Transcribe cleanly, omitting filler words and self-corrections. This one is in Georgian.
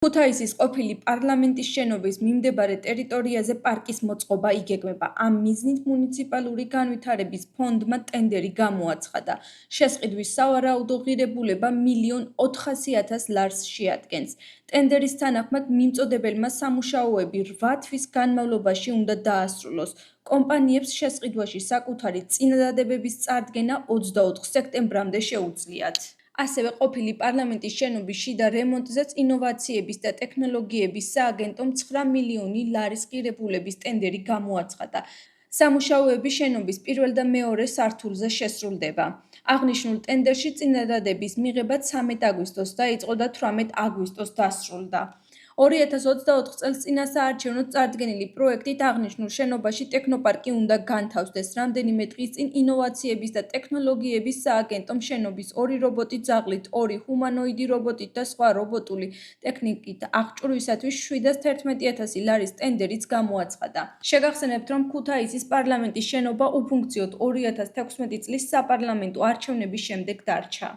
ქუთაისის ყოფილი პარლამენტის შენობის მიმდებარე ტერიტორიაზე პარკის მოწყობა იგეგმება. ამ მიზნით მუნიციპალური განვითარების ფონდმა ტენდერი გამოაცხადა. შესყიდვის სავარაუდო ღირებულება 1.400.000 ლარს შეადგენს. ტენდერის თანახმად მიმწოდებელმა სამუშაოები 8 თვის განმავლობაში უნდა დაასრულოს. კომპანიებს შესყიდვაში საკუთარი წინადადებების წარდგენა 24 სექტემბრამდე შეუძლიათ. ასევე ყოფილი პარლამენტის შენობის შიდა რემონტზეც ინოვაციების და ტექნოლოგიების სააგენტომ 9 მილიონი ლარის ღირებულების ტენდერი გამოაცხადა. სამუშაოები შენობის პირველ და მეორე სართულზე შესრულდება. აღნიშნულ ტენდერში წინადადების მიღება 13 აგვისტოს დაიწყო და 18 აგვისტოს დასრულდა. 2024 წელს წინასაარჩევნო წარდგენილი პროექტით აღნიშნულ შენობაში ტექნოპარკი უნდა განთავსდეს. რამდენიმე დღის წინ ინოვაციების და ტექნოლოგიების სააგენტომ შენობის 2 რობოტი ძაღლით, 2 ჰუმანოიდი რობოტით და სხვა რობოტული ტექნიკით აღჭურვისათვის 711.000 ლარის ტენდერიც გამოაცხადა. შეგახსენებთ, რომ ქუთაისის პარლამენტის შენობა უფუნქციოდ 2016 წლის საპარლამენტო არჩევნების შემდეგ დარჩა.